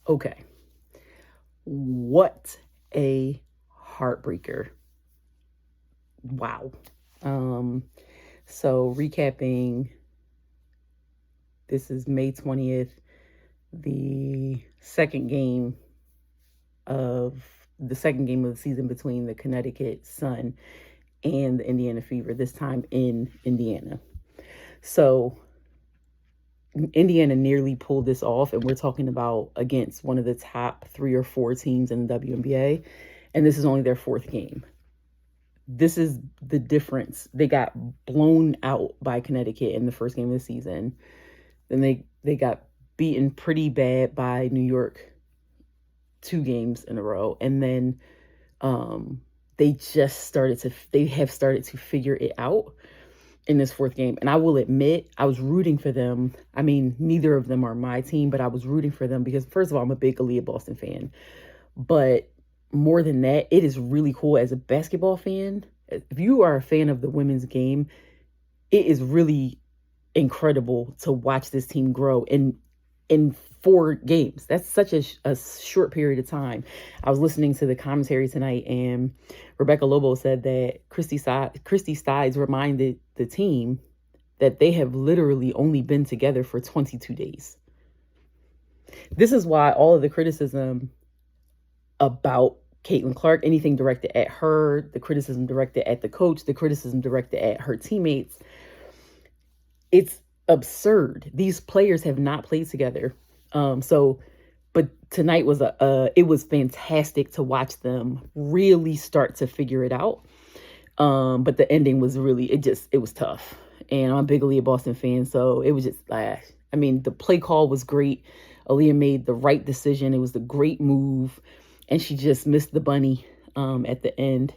Okay. What a heartbreaker. Wow. Um, so recapping, this is May 20th, the of second game of the season between the Connecticut Sun and the Indiana Fever, this time in Indiana. So Indiana nearly pulled this off, and we're talking about against one of the top 3 or 4 teams in the WNBA, and this is only their fourth game. This is the difference. They got blown out by Connecticut in the first game of the season. Then they got beaten pretty bad by New York 2 games in a row, and then they have started to figure it out in this fourth game. And I will admit, I was rooting for them. I mean, neither of them are my team, but I was rooting for them because, first of all, I'm a big Aaliyah Boston fan. But more than that, it is really cool as a basketball fan. If you are a fan of the women's game, it is really incredible to watch this team grow in 4 games. That's such a short period of time. I was listening to the commentary tonight, and Rebecca Lobo said that Christy Stides reminded the team that they have literally only been together for 22 days. This is why all of the criticism about Caitlin Clark, anything directed at her, the criticism directed at the coach, the criticism directed at her teammates, it's absurd. These players have not played together. But tonight it was fantastic to watch them really start to figure it out. But the ending was it was tough. And I'm a big Aaliyah Boston fan, so it was just, the play call was great. Aaliyah made the right decision. It was a great move, and she just missed the bunny at the end.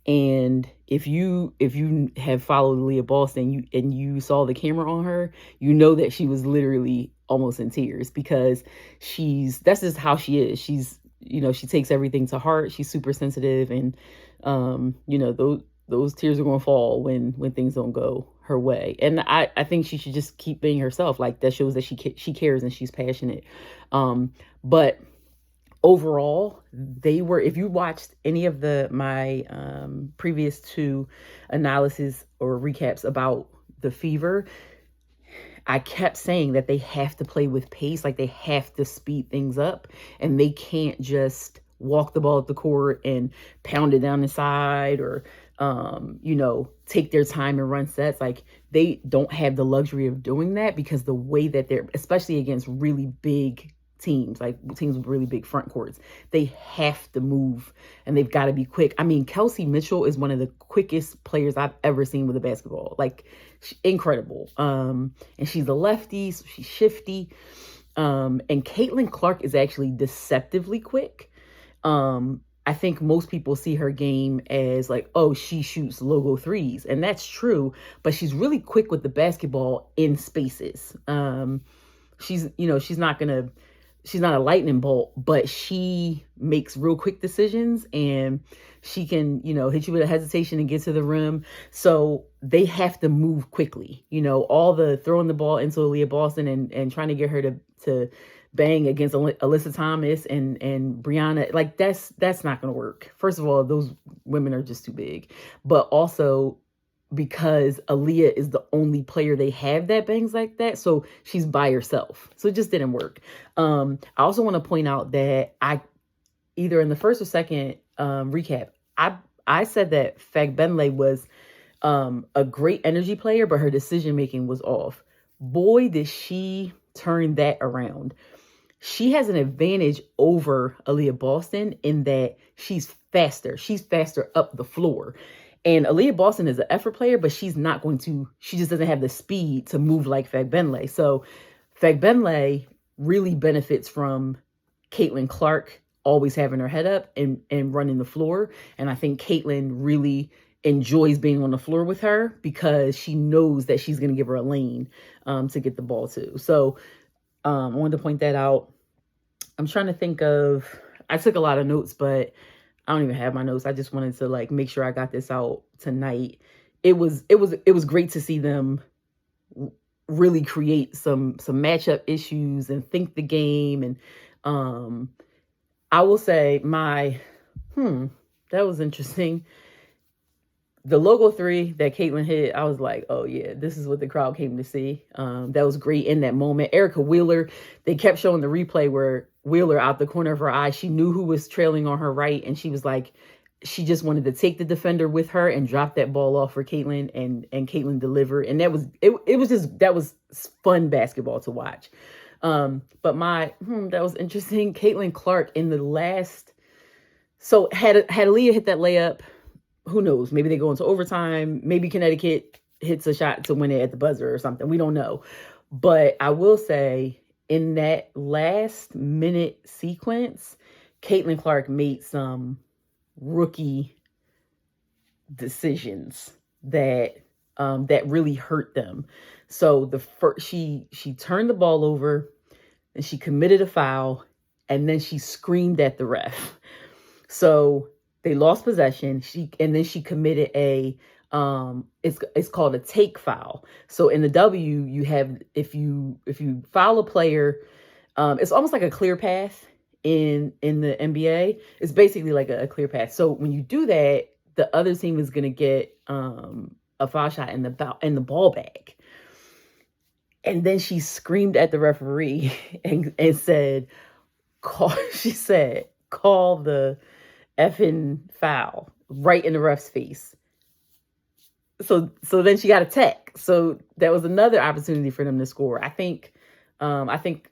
And if you have followed Aaliyah Boston and you saw the camera on her, you know that she was literally almost in tears because that's just how she is. She takes everything to heart. She's super sensitive, and those tears are going to fall when things don't go her way. And I think she should just keep being herself. Like, that shows that she cares and she's passionate. But overall, if you watched any of my previous 2 analysis or recaps about the Fever, I kept saying that they have to play with pace, like they have to speed things up, and they can't just walk the ball at the court and pound it down inside or, take their time and run sets. Like, they don't have the luxury of doing that because the way that they're, especially against really big teams, like teams with really big front courts, they have to move and they've got to be quick. I mean, Kelsey Mitchell is one of the quickest players I've ever seen with a basketball. Like, incredible. And she's a lefty, so she's shifty. And Caitlin Clark is actually deceptively quick. I think most people see her game as like, oh, she shoots logo threes. And that's true, but she's really quick with the basketball in spaces. She's not a lightning bolt, but she makes real quick decisions, and she can, hit you with a hesitation and get to the rim. So they have to move quickly. All the throwing the ball into Aaliyah Boston and trying to get her to bang against Alyssa Thomas and Brianna, like that's not going to work. First of all, those women are just too big, but also because Aaliyah is the only player they have that bangs like that. So she's by herself. So it just didn't work. I also want to point out that either in the first or second recap, I said that Fagbenle was a great energy player, but her decision-making was off. Boy, did she turn that around. She has an advantage over Aaliyah Boston in that she's faster. She's faster up the floor. And Aaliyah Boston is an effort player, but she just doesn't have the speed to move like Fagbenle. So Fagbenle really benefits from Caitlin Clark always having her head up and running the floor. And I think Caitlin really enjoys being on the floor with her because she knows that she's going to give her a lane to get the ball to. So I wanted to point that out. I'm trying to think I took a lot of notes, but I don't even have my notes. I just wanted to make sure I got this out tonight. It was great to see them really create some matchup issues and think the game. And I will say that was interesting. The logo three that Caitlin hit, I was like, oh yeah, this is what the crowd came to see. That was great in that moment. Erica Wheeler, they kept showing the replay where Wheeler, out the corner of her eye, she knew who was trailing on her right, and she was like, she just wanted to take the defender with her and drop that ball off for Caitlin, and Caitlin delivered, and that was it was just, that was fun basketball to watch. But that was interesting. Caitlin Clark in the last, so had Aaliyah hit that layup, who knows? Maybe they go into overtime. Maybe Connecticut hits a shot to win it at the buzzer or something. We don't know. But I will say, in that last minute sequence, Caitlin Clark made some rookie decisions that really hurt them. So she turned the ball over and she committed a foul, and then she screamed at the ref. So they lost possession. Then she committed a it's called a take foul. So in the W, you have, if you foul a player, it's almost like a clear path in the NBA. It's basically like a clear path. So when you do that, the other team is gonna get a foul shot in the ball bag. And then she screamed at the referee and said, call the effing foul right in the ref's face. So then she got a tech. So that was another opportunity for them to score. I think DeWanna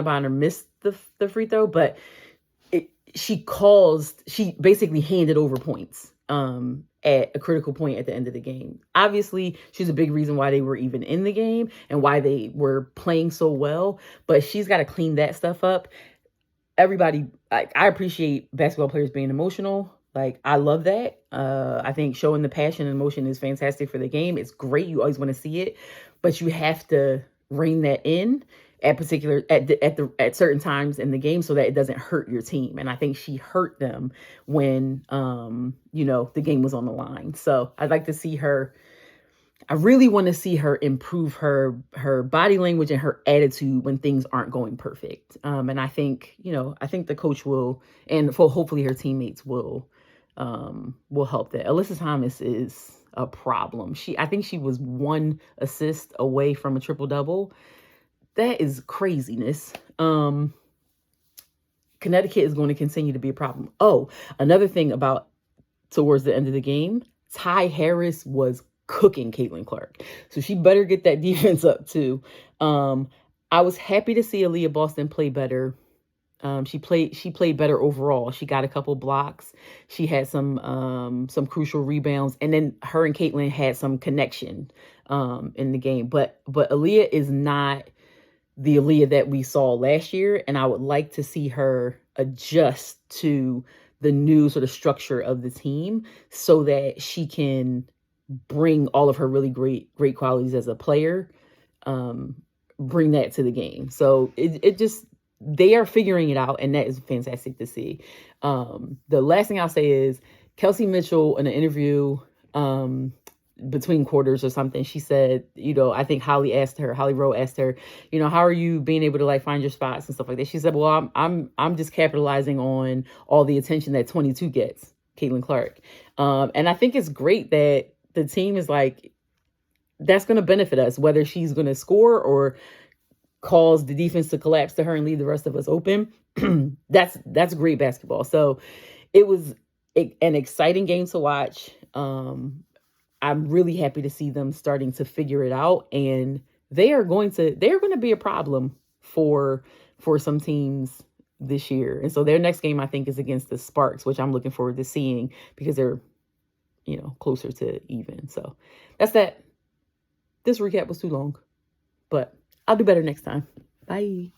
Bonner missed the free throw, but she basically handed over points at a critical point at the end of the game. Obviously, she's a big reason why they were even in the game and why they were playing so well, but she's got to clean that stuff up. Everybody, I appreciate basketball players being emotional. Like, I love that. I think showing the passion and emotion is fantastic for the game. It's great. You always want to see it, but you have to rein that in at certain times in the game so that it doesn't hurt your team. And I think she hurt them when the game was on the line. So I'd like to see her. I really want to see her improve her body language and her attitude when things aren't going perfect. And I think the coach will, and hopefully her teammates will help that. Alyssa Thomas is a problem. I think she was 1 assist away from a triple double. That is craziness. Connecticut is going to continue to be a problem. Oh, another thing about towards the end of the game, Ty Harris was cooking Caitlin Clark. So she better get that defense up too. I was happy to see Aaliyah Boston play better. She played better overall. She got a couple blocks. She had some crucial rebounds, and then her and Caitlin had some connection in the game. But Aaliyah is not the Aaliyah that we saw last year, and I would like to see her adjust to the new sort of structure of the team so that she can bring all of her really great qualities as a player, bring that to the game. So they are figuring it out, and that is fantastic to see. The last thing I'll say is Kelsey Mitchell, in an interview between quarters or something, she said, I think Holly Rowe asked her, how are you being able to like find your spots and stuff like that? She said, well, I'm just capitalizing on all the attention that 22 gets, Caitlin Clark. And I think it's great that the team is like, that's going to benefit us, whether she's going to score or cause the defense to collapse to her and leave the rest of us open. That's great basketball. So it was an exciting game to watch. I'm really happy to see them starting to figure it out, and they're going to be a problem for some teams this year. And so their next game, I think, is against the Sparks, which I'm looking forward to seeing because they're, closer to even. So that's that. This recap was too long, but I'll do better next time. Bye.